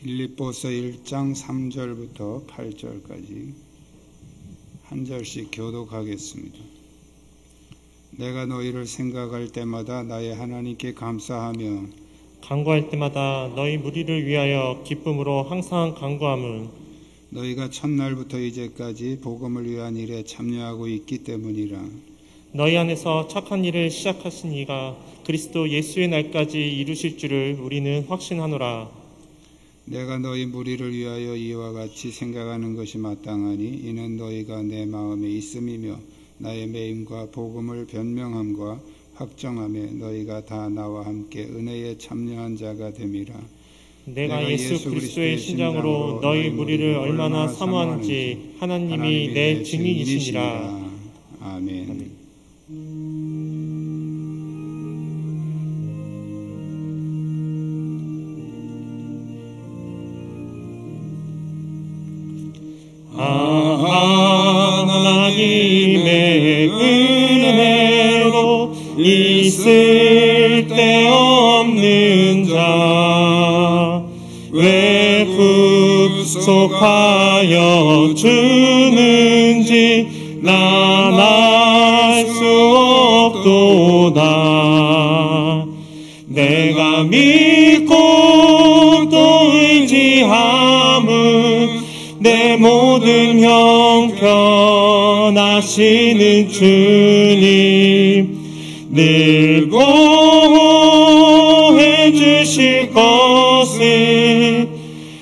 빌립보서 1장 3절부터 8절까지 한 절씩 교독하겠습니다. 내가 너희를 생각할 때마다 나의 하나님께 감사하며 간구할 때마다 너희 무리를 위하여 기쁨으로 항상 간구함은 너희가 첫날부터 이제까지 복음을 위한 일에 참여하고 있기 때문이라. 너희 안에서 착한 일을 시작하신 이가 그리스도 예수의 날까지 이루실 줄을 우리는 확신하노라. 내가 너희 무리를 위하여 이와 같이 생각하는 것이 마땅하니 이는 너희가 내 마음에 있음이며 나의 매임과 복음을 변명함과 확정함에 너희가 다 나와 함께 은혜에 참여한 자가 됨이라. 내가 예수 그리스도의 신장으로 너희 무리를 얼마나 사모하는지 하나님이 내 증인이시니라. 아멘. 하나님의 은혜로 있을 데 없는 자 왜 굽속하여 주는지 난 알 수 없도다. 내가 믿고 또 의지함은 내 모든 형편하시는 주님 늘 보호해 주실 것을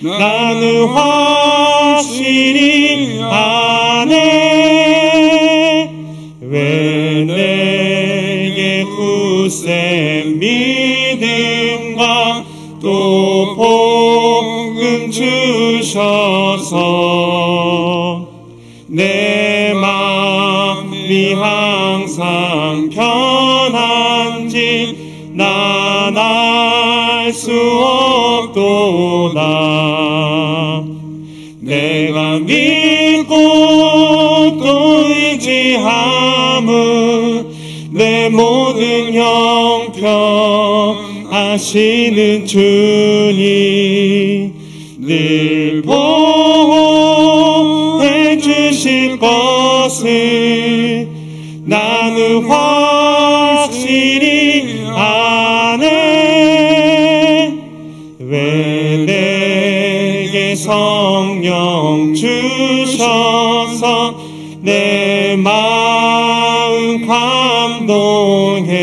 나는 확실히 아네. 왜 내게 굳센 믿음과 또 복음 주셔서 내 마음이 항상 편한지 난 알 수 없도다. 내가 믿고 또 의지함은 내 모든 형편 아시는 주님 늘 보호해 주실 것을 나는 확실히 아네. 왜 내게 성령 주셔서 내 마음 감동해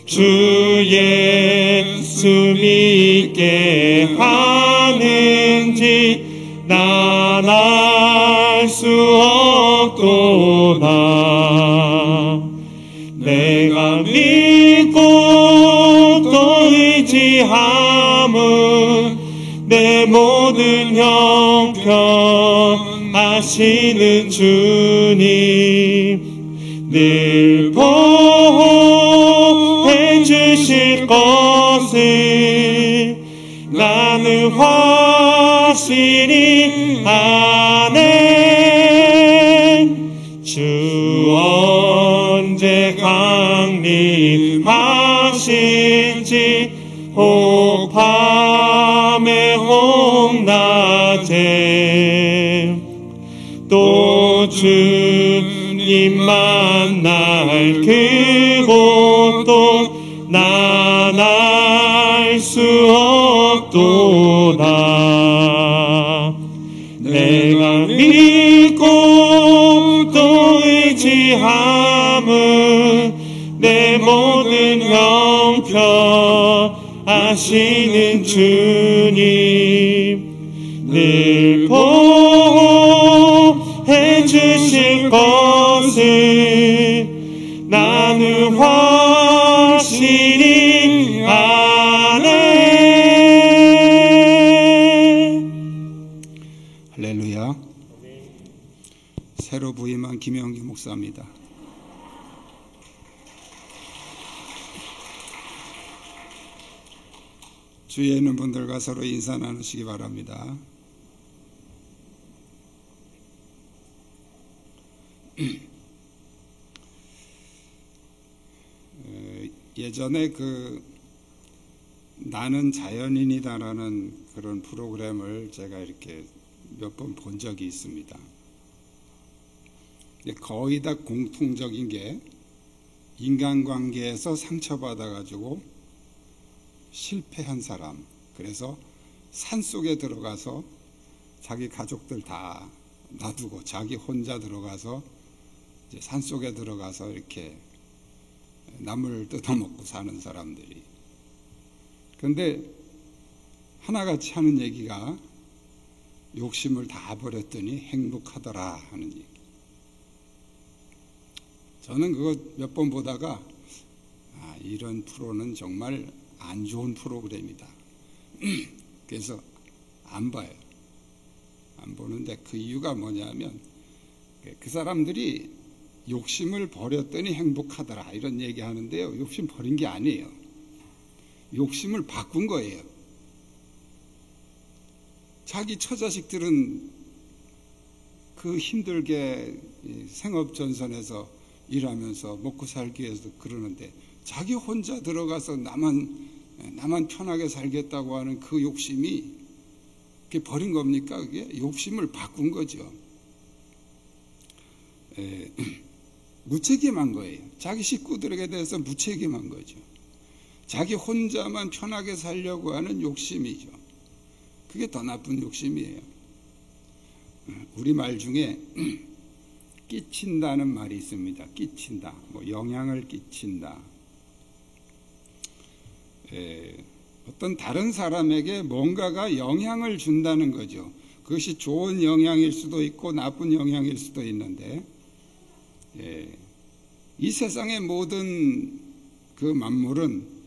주 예수 믿게 하는지 난 알 수 없도다. 내가 믿고 또 의지함은 내 모든 형편 아시는 주님 늘 보호해 주실 것을 나는 확실히 아네. 주 언제 강림하실지 혹 밤에 혹 낮에 또 주님 만날 그곳도 난 알 수 없도다. 내가 믿고 또 의지함은 내 모든 형편 아시는 주님 늘 보호해 주실 것을 나는 확실히 아네. 할렐루야. 새로 부임한 김영기 목사입니다. 주위에 있는 분들과 서로 인사 나누시기 바랍니다. 예전에 나는 자연인이다라는 그런 프로그램을 제가 이렇게 몇 번 본 적이 있습니다. 거의 다 공통적인 게 인간관계에서 상처받아가지고 실패한 사람, 그래서 산속에 들어가서 자기 가족들 다 놔두고 자기 혼자 들어가서 이제 산속에 들어가서 이렇게 나무를 뜯어먹고 사는 사람들이. 그런데 하나같이 하는 얘기가 욕심을 다 버렸더니 행복하더라 하는 얘기. 저는 그거 몇 번 보다가 이런 프로는 정말 안 좋은 프로그램이다. 그래서 안 봐요. 안 보는데 그 이유가 뭐냐면 그 사람들이 욕심을 버렸더니 행복하더라 이런 얘기 하는데요. 욕심 버린 게 아니에요. 욕심을 바꾼 거예요. 자기 처자식들은 그 힘들게 생업전선에서 일하면서 먹고 살기 위해서 그러는데 자기 혼자 들어가서 나만 편하게 살겠다고 하는 그 욕심이 그게 버린 겁니까? 그게 욕심을 바꾼 거죠. 무책임한 거예요. 자기 식구들에게 대해서 무책임한 거죠. 자기 혼자만 편하게 살려고 하는 욕심이죠. 그게 더 나쁜 욕심이에요. 우리말 중에 끼친다는 말이 있습니다. 끼친다. 영향을 끼친다. 어떤 다른 사람에게 뭔가가 영향을 준다는 거죠. 그것이 좋은 영향일 수도 있고 나쁜 영향일 수도 있는데, 이 세상의 모든 그 만물은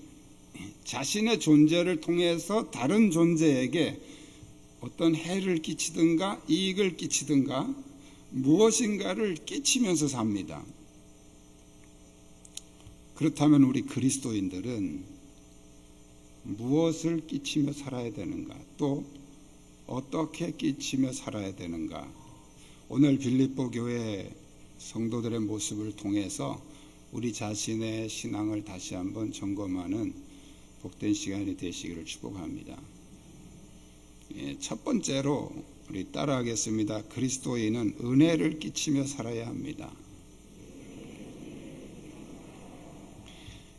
자신의 존재를 통해서 다른 존재에게 어떤 해를 끼치든가 이익을 끼치든가 무엇인가를 끼치면서 삽니다. 그렇다면 우리 그리스도인들은 무엇을 끼치며 살아야 되는가? 또 어떻게 끼치며 살아야 되는가? 오늘 빌립보 교회 성도들의 모습을 통해서 우리 자신의 신앙을 다시 한번 점검하는 복된 시간이 되시기를 축복합니다. 첫 번째로 우리 따라하겠습니다. 그리스도인은 은혜를 끼치며 살아야 합니다.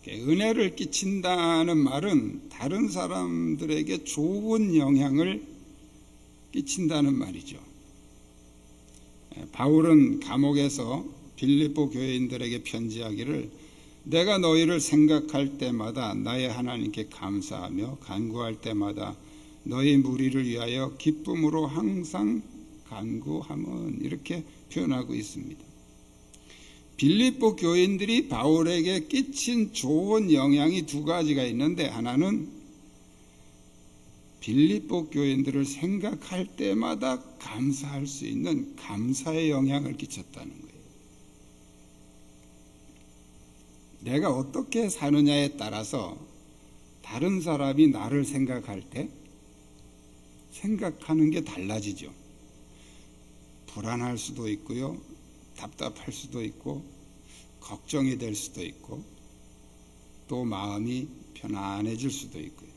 은혜를 끼친다는 말은 다른 사람들에게 좋은 영향을 끼친다는 말이죠. 바울은 감옥에서 빌립보 교회인들에게 편지하기를 내가 너희를 생각할 때마다 나의 하나님께 감사하며 간구할 때마다 너희 무리를 위하여 기쁨으로 항상 간구함은 이렇게 표현하고 있습니다. 빌립보 교인들이 바울에게 끼친 좋은 영향이 두 가지가 있는데 하나는 빌립보 교인들을 생각할 때마다 감사할 수 있는 감사의 영향을 끼쳤다는 거예요. 내가 어떻게 사느냐에 따라서 다른 사람이 나를 생각할 때 생각하는 게 달라지죠. 불안할 수도 있고요. 답답할 수도 있고 걱정이 될 수도 있고 또 마음이 편안해질 수도 있고요.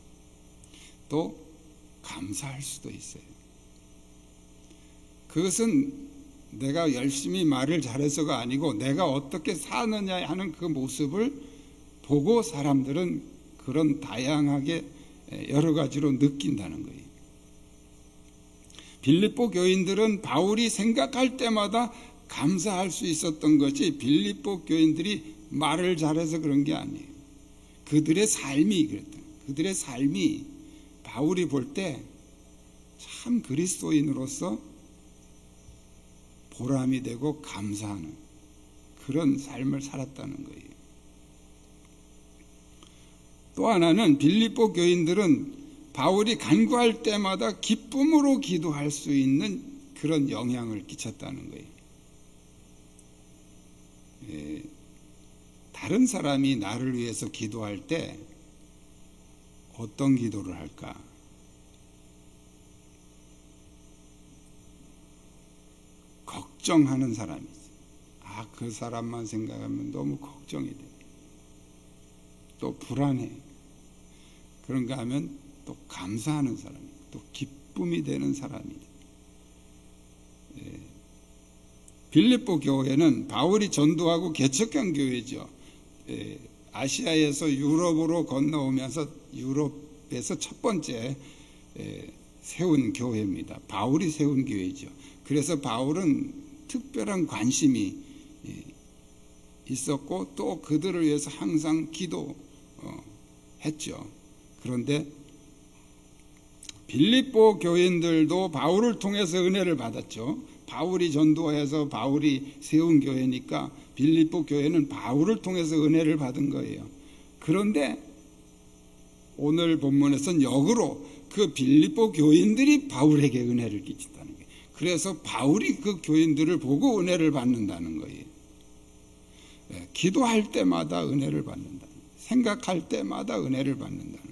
또 감사할 수도 있어요. 그것은 내가 열심히 말을 잘해서가 아니고 내가 어떻게 사느냐 하는 그 모습을 보고 사람들은 그런 다양하게 여러 가지로 느낀다는 거예요. 빌립보 교인들은 바울이 생각할 때마다 감사할 수 있었던 것이 빌립보 교인들이 말을 잘해서 그런 게 아니에요. 그들의 삶이 그랬다. 그들의 삶이 바울이 볼 때 참 그리스도인으로서 보람이 되고 감사하는 그런 삶을 살았다는 거예요. 또 하나는 빌립보 교인들은 바울이 간구할 때마다 기쁨으로 기도할 수 있는 그런 영향을 끼쳤다는 거예요. 다른 사람이 나를 위해서 기도할 때 어떤 기도를 할까? 걱정하는 사람이 있어요. 그 사람만 생각하면 너무 걱정이 돼. 또 불안해. 그런가 하면 또 감사하는 사람이고 또 기쁨이 되는 사람이죠. 빌립보 교회는 바울이 전도하고 개척한 교회죠. 아시아에서 유럽으로 건너오면서 유럽에서 첫 번째 세운 교회입니다. 바울이 세운 교회죠. 그래서 바울은 특별한 관심이 있었고 또 그들을 위해서 항상 기도했죠. 그런데 빌립보 교인들도 바울을 통해서 은혜를 받았죠. 바울이 전도해서 바울이 세운 교회니까 빌립보 교회는 바울을 통해서 은혜를 받은 거예요. 그런데 오늘 본문에서는 역으로 그 빌립보 교인들이 바울에게 은혜를 끼친다는 거예요. 그래서 바울이 그 교인들을 보고 은혜를 받는다는 거예요. 기도할 때마다 은혜를 받는다. 생각할 때마다 은혜를 받는다는 거예요.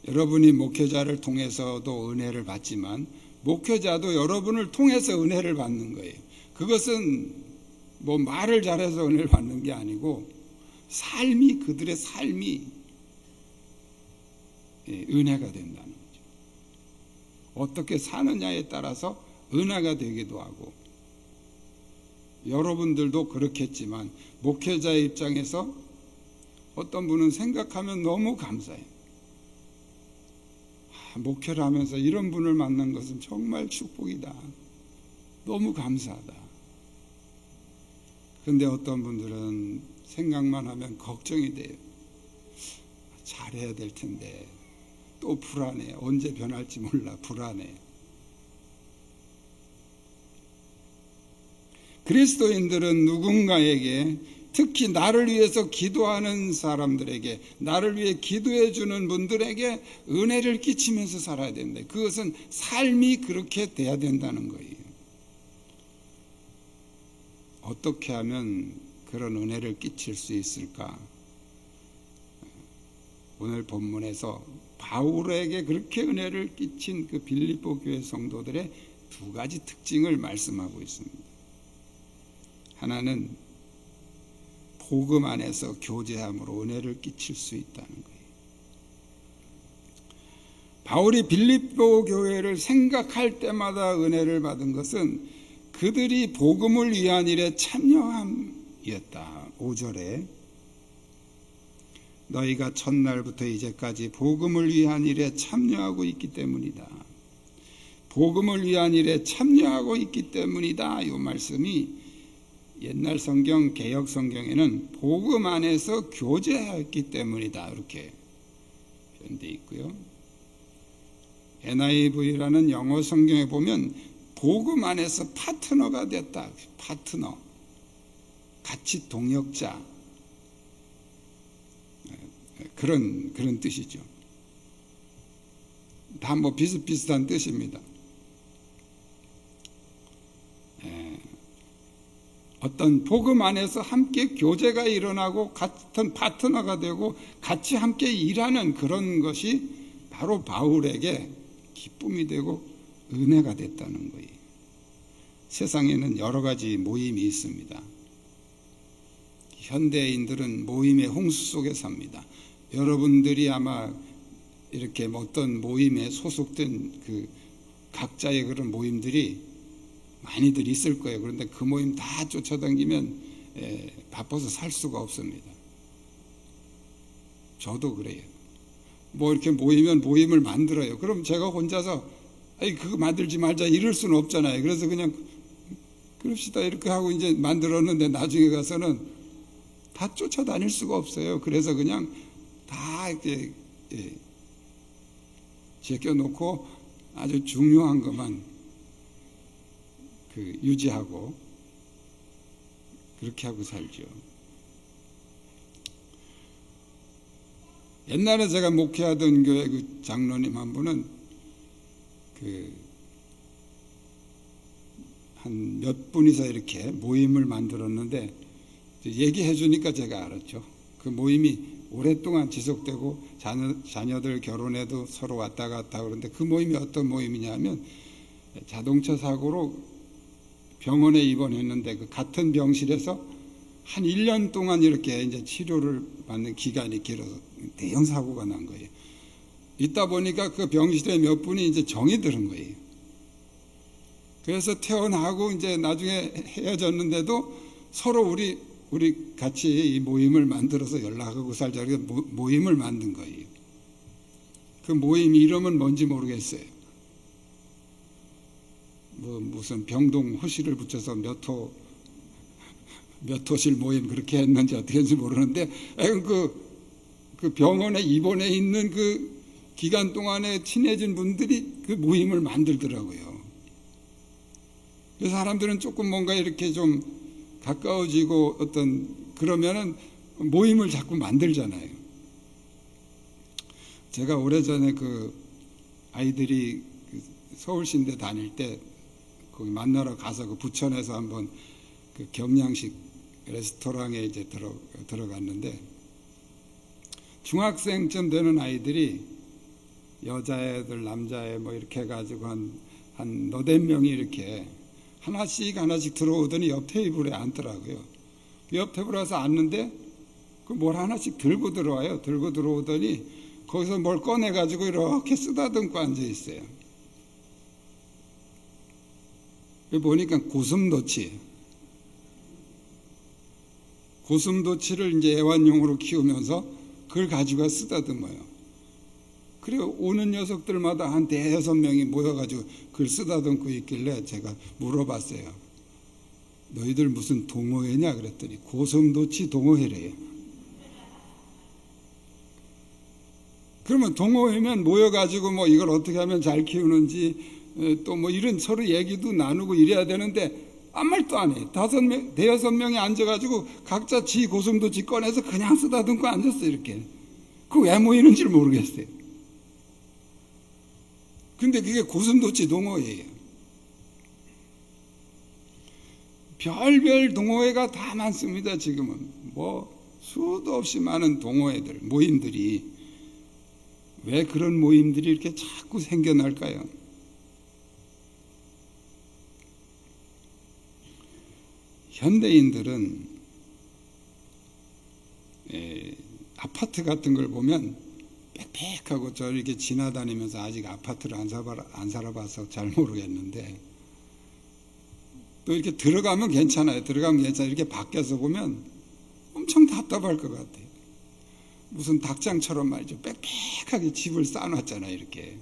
여러분이 목회자를 통해서도 은혜를 받지만 목회자도 여러분을 통해서 은혜를 받는 거예요. 그것은 뭐 말을 잘해서 은혜를 받는 게 아니고 삶이, 그들의 삶이 은혜가 된다는 거죠. 어떻게 사느냐에 따라서 은혜가 되기도 하고, 여러분들도 그렇겠지만 목회자의 입장에서 어떤 분은 생각하면 너무 감사해요. 목회를 하면서 이런 분을 만난 것은 정말 축복이다. 너무 감사하다. 그런데 어떤 분들은 생각만 하면 걱정이 돼요. 잘해야 될 텐데 또 불안해. 언제 변할지 몰라. 불안해. 그리스도인들은 누군가에게, 특히 나를 위해서 기도하는 사람들에게, 나를 위해 기도해 주는 분들에게 은혜를 끼치면서 살아야 된다. 그것은 삶이 그렇게 돼야 된다는 거예요. 어떻게 하면 그런 은혜를 끼칠 수 있을까? 오늘 본문에서 바울에게 그렇게 은혜를 끼친 그 빌립보 교회 성도들의 두 가지 특징을 말씀하고 있습니다. 하나는 복음 안에서 교제함으로 은혜를 끼칠 수 있다는 거예요. 바울이 빌립보 교회를 생각할 때마다 은혜를 받은 것은 그들이 복음을 위한 일에 참여함이었다. 5절에 너희가 첫날부터 이제까지 복음을 위한 일에 참여하고 있기 때문이다. 복음을 위한 일에 참여하고 있기 때문이다. 이 말씀이 옛날 성경, 개역 성경에는 복음 안에서 교제했기 때문이다. 이렇게 표현되어 있고요. NIV라는 영어 성경에 보면 복음 안에서 파트너가 됐다. 파트너. 같이 동역자. 그런 뜻이죠. 다 뭐 비슷비슷한 뜻입니다. 어떤 복음 안에서 함께 교제가 일어나고 같은 파트너가 되고 같이 함께 일하는 그런 것이 바로 바울에게 기쁨이 되고 은혜가 됐다는 거예요. 세상에는 여러 가지 모임이 있습니다. 현대인들은 모임의 홍수 속에 삽니다. 여러분들이 아마 이렇게 어떤 모임에 소속된 그 각자의 그런 모임들이 많이들 있을 거예요. 그런데 그 모임 다 쫓아다니면 바빠서 살 수가 없습니다. 저도 그래요. 뭐 이렇게 모이면 모임을 만들어요. 그럼 제가 혼자서 그거 만들지 말자 이럴 수는 없잖아요. 그래서 그냥 그럽시다 이렇게 하고 이제 만들었는데 나중에 가서는 다 쫓아다닐 수가 없어요. 그래서 그냥 다 이렇게 제껴놓고 아주 중요한 것만 유지하고 그렇게 하고 살죠. 옛날에 제가 목회하던 교회 그 장로님 한 분은 한 몇 분이서 이렇게 모임을 만들었는데 얘기해 주니까 제가 알았죠. 그 모임이 오랫동안 지속되고 자녀들 결혼해도 서로 왔다 갔다 그러는데 그 모임이 어떤 모임이냐면 자동차 사고로 병원에 입원했는데 그 같은 병실에서 한 1년 동안 이렇게 이제 치료를 받는 기간이 길어서 대형 사고가 난 거예요. 있다 보니까 그 병실에 몇 분이 이제 정이 들은 거예요. 그래서 퇴원하고 이제 나중에 헤어졌는데도 서로 우리 같이 이 모임을 만들어서 연락하고 살자. 모임을 만든 거예요. 그 모임 이름은 뭔지 모르겠어요. 무슨 병동 호실을 붙여서 몇 호실 모임 그렇게 했는지 어떻게 했는지 모르는데, 그 병원에 입원해 있는 그 기간 동안에 친해진 분들이 그 모임을 만들더라고요. 그래서 사람들은 조금 뭔가 이렇게 좀 가까워지고 그러면은 모임을 자꾸 만들잖아요. 제가 오래전에 그 아이들이 서울신대 다닐 때 거기 만나러 가서 그 부천에서 한번 그 경양식 레스토랑에 이제 들어갔는데, 중학생쯤 되는 아이들이 여자애들, 남자애 뭐 이렇게 해가지고 한 너댓 명이 이렇게 하나씩 들어오더니 옆 테이블에 앉더라고요. 옆 테이블에 와서 앉는데 그 뭘 하나씩 들고 들어와요. 들고 들어오더니 거기서 뭘 꺼내가지고 이렇게 쓰다듬고 앉아 있어요. 보니까 고슴도치를 이제 애완용으로 키우면서 그걸 가지고 쓰다듬어요. 그리고 오는 녀석들마다 한 5-6명이 모여가지고 그걸 쓰다듬고 있길래 제가 물어봤어요. 너희들 무슨 동호회냐 그랬더니 고슴도치 동호회래요. 그러면 동호회면 모여가지고 뭐 이걸 어떻게 하면 잘 키우는지 또 뭐 이런 서로 얘기도 나누고 이래야 되는데 아무 말도 안 해. 5-6명이 앉아가지고 각자 지 고슴도치 꺼내서 그냥 쓰다듬고 앉았어요. 이렇게. 그거 왜 모이는지 모르겠어요. 근데 그게 고슴도치 동호회예요. 별별 동호회가 다 많습니다. 지금은 뭐 수도 없이 많은 동호회들, 모임들이. 왜 그런 모임들이 이렇게 자꾸 생겨날까요? 현대인들은 아파트 같은 걸 보면 빽빽하고 저 이렇게 지나다니면서 아직 아파트를 안 살아봐서 잘 모르겠는데, 또 이렇게 들어가면 괜찮아요. 이렇게 밖에서 보면 엄청 답답할 것 같아요. 무슨 닭장처럼 말이죠. 빽빽하게 집을 쌓아놨잖아요. 이렇게.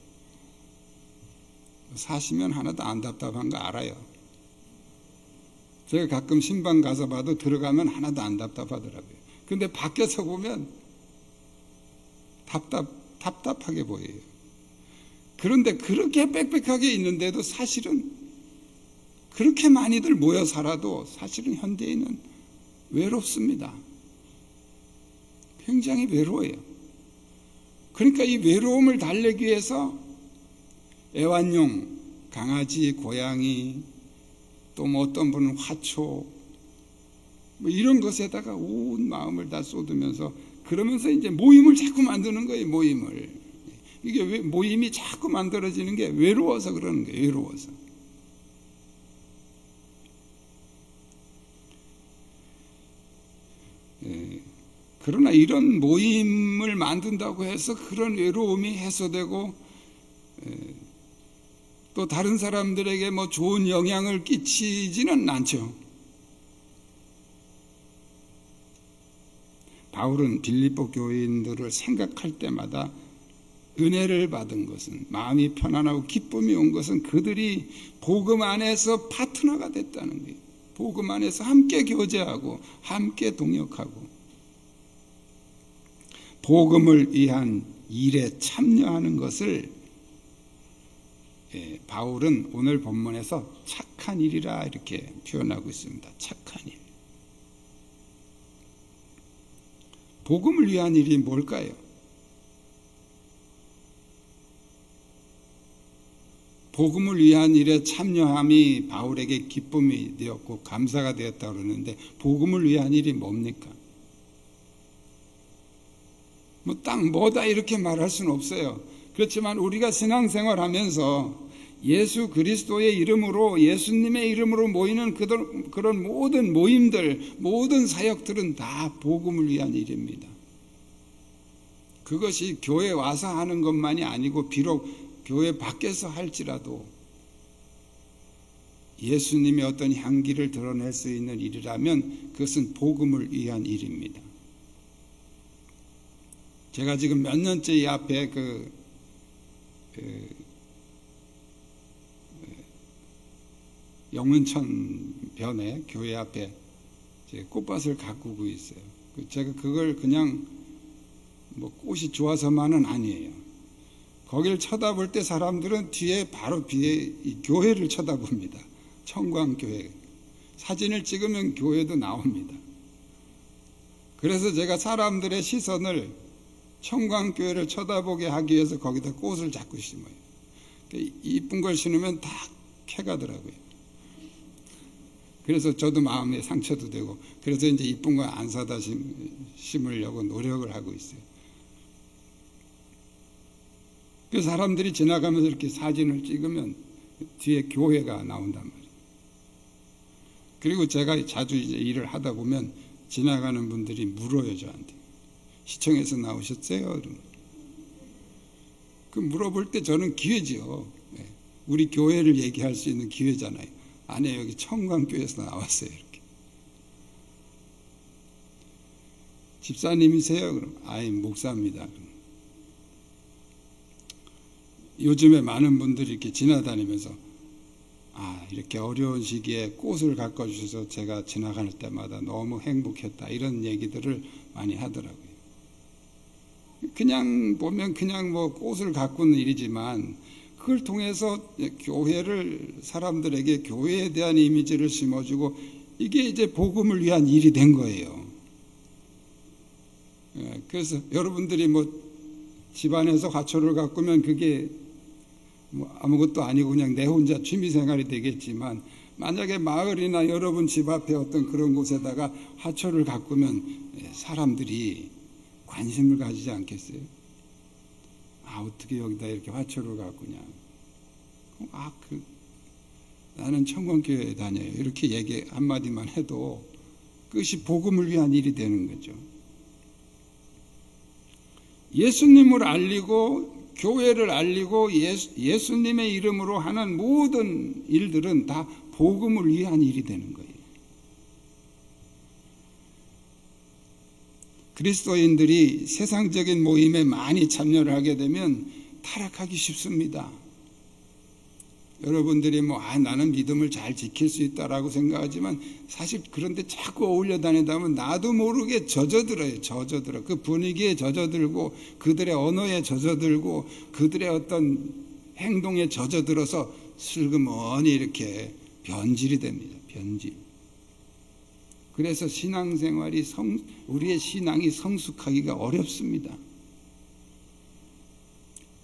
사시면 하나도 안 답답한 거 알아요. 제가 가끔 신방 가서 봐도 들어가면 하나도 안 답답하더라고요. 근데 밖에서 보면 답답하게 보여요. 그런데 그렇게 빽빽하게 있는데도 사실은 그렇게 많이들 모여 살아도 사실은 현대인은 외롭습니다. 굉장히 외로워요. 그러니까 이 외로움을 달래기 위해서 애완용, 강아지, 고양이, 또 뭐 어떤 분은 화초, 뭐 이런 것에다가 온 마음을 다 쏟으면서 그러면서 이제 모임을 자꾸 만드는 거예요. 모임을. 이게 왜 모임이 자꾸 만들어지는 게 외로워서 그러는 거예요. 외로워서. 그러나 이런 모임을 만든다고 해서 그런 외로움이 해소되고 또 다른 사람들에게 뭐 좋은 영향을 끼치지는 않죠. 바울은 빌립보 교인들을 생각할 때마다 은혜를 받은 것은, 마음이 편안하고 기쁨이 온 것은 그들이 복음 안에서 파트너가 됐다는 거예요. 복음 안에서 함께 교제하고 함께 동역하고 복음을 위한 일에 참여하는 것을 바울은 오늘 본문에서 착한 일이라 이렇게 표현하고 있습니다. 착한 일. 복음을 위한 일이 뭘까요? 복음을 위한 일에 참여함이 바울에게 기쁨이 되었고 감사가 되었다고 그러는데, 복음을 위한 일이 뭡니까? 뭐 딱 뭐다 이렇게 말할 수는 없어요. 그렇지만 우리가 신앙생활 하면서 예수 그리스도의 이름으로, 예수님의 이름으로 모이는 그런 모든 모임들, 모든 사역들은 다 복음을 위한 일입니다. 그것이 교회 와서 하는 것만이 아니고 비록 교회 밖에서 할지라도 예수님의 어떤 향기를 드러낼 수 있는 일이라면 그것은 복음을 위한 일입니다. 제가 지금 몇 년째 이 앞에 영문천 변에 교회 앞에 꽃밭을 가꾸고 있어요. 제가 그걸 그냥 뭐 꽃이 좋아서만은 아니에요. 거길 쳐다볼 때 사람들은 바로 뒤에 이 교회를 쳐다봅니다. 청광교회. 사진을 찍으면 교회도 나옵니다. 그래서 제가 사람들의 시선을 청광교회를 쳐다보게 하기 위해서 거기다 꽃을 자꾸 심어요. 이쁜 걸 심으면 다 캐가더라고요. 그래서 저도 마음에 상처도 되고, 그래서 이제 이쁜 거 안 사다 심으려고 노력을 하고 있어요. 그 사람들이 지나가면서 이렇게 사진을 찍으면 뒤에 교회가 나온단 말이에요. 그리고 제가 자주 이제 일을 하다 보면 지나가는 분들이 물어요, 저한테. 시청에서 나오셨어요? 그러면. 그 물어볼 때 저는 기회죠. 우리 교회를 얘기할 수 있는 기회잖아요. 아니에요, 여기 청광교회에서 나왔어요. 이렇게. 집사님이세요? 그럼 아이, 목사입니다. 그럼. 요즘에 많은 분들이 이렇게 지나다니면서 이렇게 어려운 시기에 꽃을 가꿔주셔서 제가 지나갈 때마다 너무 행복했다, 이런 얘기들을 많이 하더라고요. 그냥 보면 그냥 뭐 꽃을 가꾸는 일이지만 그걸 통해서 교회를, 사람들에게 교회에 대한 이미지를 심어주고, 이게 이제 복음을 위한 일이 된 거예요. 그래서 여러분들이 뭐 집안에서 화초를 가꾸면 그게 뭐 아무것도 아니고 그냥 내 혼자 취미생활이 되겠지만, 만약에 마을이나 여러분 집 앞에 어떤 그런 곳에다가 화초를 가꾸면 사람들이 관심을 가지지 않겠어요? 어떻게 여기다 이렇게 화초를 가꾸냐. 나는 청광교회에 다녀요. 이렇게 얘기 한마디만 해도 그것이 복음을 위한 일이 되는 거죠. 예수님을 알리고 교회를 알리고 예수님의 이름으로 하는 모든 일들은 다 복음을 위한 일이 되는 거예요. 그리스도인들이 세상적인 모임에 많이 참여를 하게 되면 타락하기 쉽습니다. 여러분들이 나는 믿음을 잘 지킬 수 있다라고 생각하지만, 사실 그런데 자꾸 어울려 다니다 보면 나도 모르게 젖어들어요. 그 분위기에 젖어들고, 그들의 언어에 젖어들고, 그들의 어떤 행동에 젖어들어서 슬그머니 이렇게 변질이 됩니다. 변질. 그래서 신앙생활이 우리의 신앙이 성숙하기가 어렵습니다.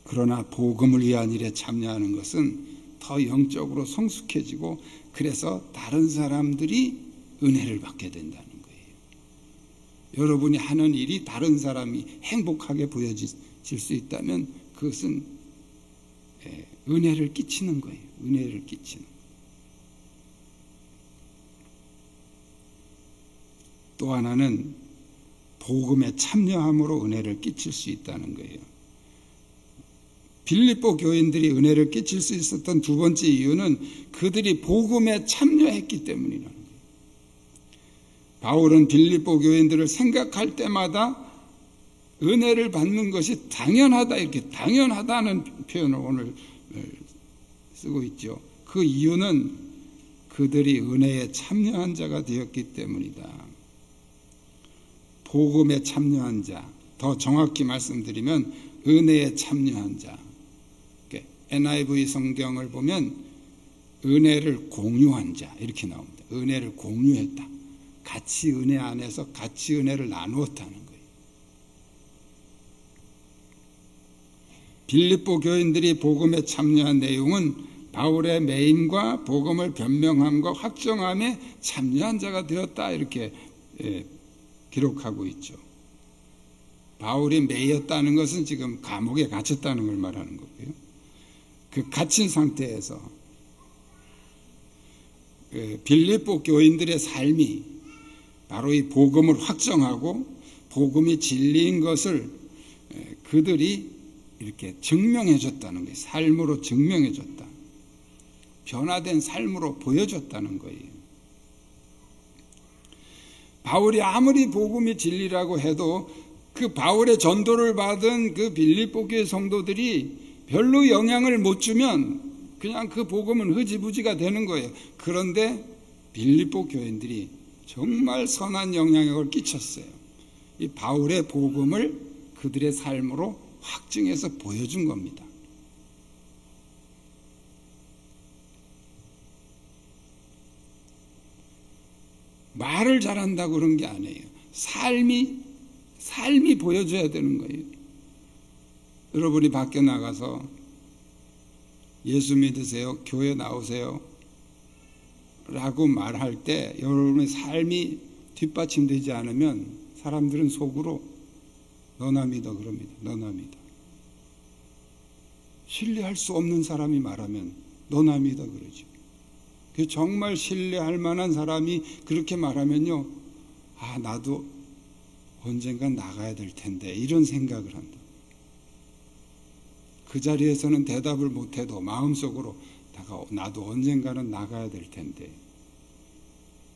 그러나 복음을 위한 일에 참여하는 것은 더 영적으로 성숙해지고, 그래서 다른 사람들이 은혜를 받게 된다는 거예요. 여러분이 하는 일이 다른 사람이 행복하게 보여질 수 있다면 그것은 은혜를 끼치는 거예요. 은혜를 끼치는. 또 하나는 복음에 참여함으로 은혜를 끼칠 수 있다는 거예요. 빌립보 교인들이 은혜를 끼칠 수 있었던 두 번째 이유는 그들이 복음에 참여했기 때문이라는 거예요. 바울은 빌립보 교인들을 생각할 때마다 은혜를 받는 것이 당연하다, 이렇게 당연하다는 표현을 오늘 쓰고 있죠. 그 이유는 그들이 은혜에 참여한 자가 되었기 때문이다. 복음에 참여한 자, 더 정확히 말씀드리면 은혜에 참여한 자. NIV 성경을 보면 은혜를 공유한 자 이렇게 나옵니다. 은혜를 공유했다. 같이 은혜 안에서 같이 은혜를 나누었다는 거예요. 빌립보 교인들이 복음에 참여한 내용은 바울의 매임과 복음을 변명함과 확정함에 참여한 자가 되었다, 이렇게 기록하고 있죠. 바울이 매였다는 것은 지금 감옥에 갇혔다는 걸 말하는 거고요. 그 갇힌 상태에서 빌립보 교인들의 삶이 바로 이 복음을 확정하고 복음이 진리인 것을 그들이 이렇게 증명해 줬다는 거예요. 삶으로 증명해 줬다. 변화된 삶으로 보여줬다는 거예요. 바울이 아무리 복음이 진리라고 해도 그 바울의 전도를 받은 그 빌립보 교회 성도들이 별로 영향을 못 주면 그냥 그 복음은 흐지부지가 되는 거예요. 그런데 빌립보 교인들이 정말 선한 영향력을 끼쳤어요. 이 바울의 복음을 그들의 삶으로 확증해서 보여준 겁니다. 말을 잘한다고 그런 게 아니에요. 삶이 보여줘야 되는 거예요. 여러분이 밖에 나가서 예수 믿으세요, 교회 나오세요 라고 말할 때 여러분의 삶이 뒷받침되지 않으면 사람들은 속으로 너나 믿어 그럽니다. 너나 믿어. 신뢰할 수 없는 사람이 말하면 너나 믿어 그러죠. 정말 신뢰할 만한 사람이 그렇게 말하면요, 아, 나도 언젠간 나가야 될 텐데 이런 생각을 한다. 그 자리에서는 대답을 못해도 마음속으로 나도 언젠가는 나가야 될 텐데,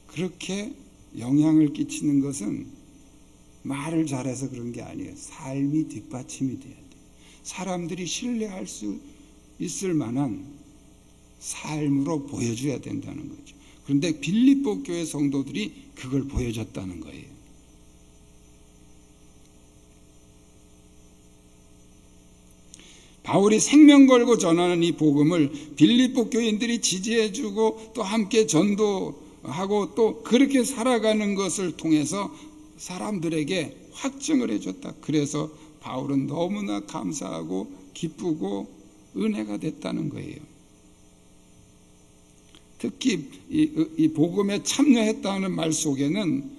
그렇게 영향을 끼치는 것은 말을 잘해서 그런 게 아니에요. 삶이 뒷받침이 돼야 돼요. 사람들이 신뢰할 수 있을 만한 삶으로 보여줘야 된다는 거죠. 그런데 빌립보 교회 성도들이 그걸 보여줬다는 거예요. 바울이 생명 걸고 전하는 이 복음을 빌립보 교인들이 지지해주고 또 함께 전도하고 또 그렇게 살아가는 것을 통해서 사람들에게 확증을 해줬다. 그래서 바울은 너무나 감사하고 기쁘고 은혜가 됐다는 거예요. 특히 이 복음에 참여했다는 말 속에는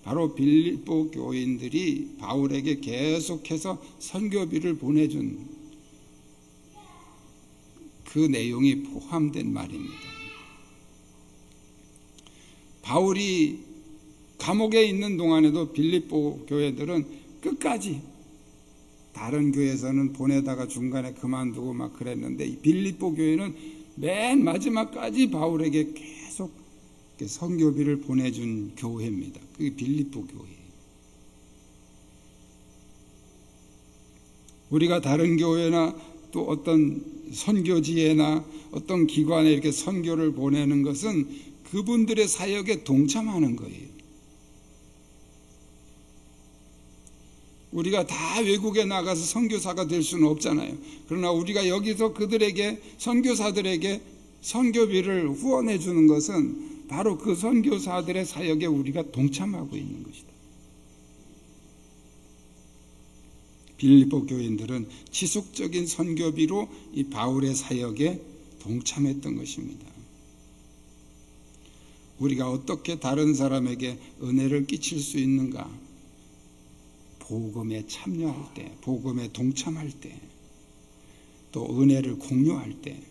바로 빌립보 교인들이 바울에게 계속해서 선교비를 보내준 그 내용이 포함된 말입니다. 바울이 감옥에 있는 동안에도 빌립보 교회들은 끝까지, 다른 교회에서는 보내다가 중간에 그만두고 막 그랬는데 이 빌립보 교회는 맨 마지막까지 바울에게 계속 선교비를 보내준 교회입니다. 그게 빌립보 교회. 우리가 다른 교회나 또 어떤 선교지회나 어떤 기관에 이렇게 선교를 보내는 것은 그분들의 사역에 동참하는 거예요. 우리가 다 외국에 나가서 선교사가 될 수는 없잖아요. 그러나 우리가 여기서 그들에게, 선교사들에게 선교비를 후원해 주는 것은 바로 그 선교사들의 사역에 우리가 동참하고 있는 것이다. 빌립보 교인들은 지속적인 선교비로 이 바울의 사역에 동참했던 것입니다. 우리가 어떻게 다른 사람에게 은혜를 끼칠 수 있는가? 복음에 참여할 때, 복음에 동참할 때, 또 은혜를 공유할 때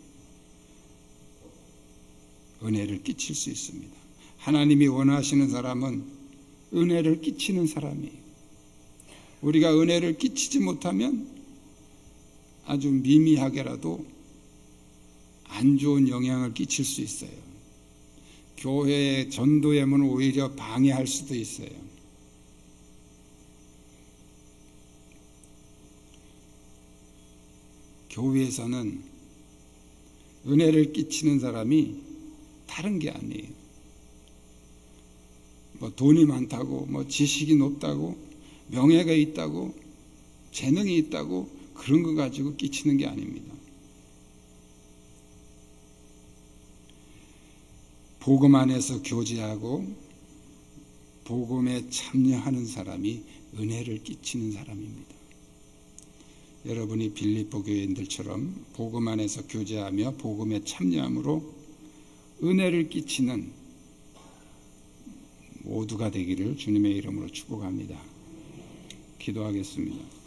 은혜를 끼칠 수 있습니다. 하나님이 원하시는 사람은 은혜를 끼치는 사람이에요. 우리가 은혜를 끼치지 못하면 아주 미미하게라도 안 좋은 영향을 끼칠 수 있어요. 교회의 전도의 문을 오히려 방해할 수도 있어요. 교회에서는 은혜를 끼치는 사람이 다른 게 아니에요. 뭐 돈이 많다고, 뭐 지식이 높다고, 명예가 있다고, 재능이 있다고 그런 거 가지고 끼치는 게 아닙니다. 복음 안에서 교제하고 복음에 참여하는 사람이 은혜를 끼치는 사람입니다. 여러분이 빌립보 교인들처럼 복음 안에서 교제하며 복음에 참여함으로 은혜를 끼치는 모두가 되기를 주님의 이름으로 축복합니다. 기도하겠습니다.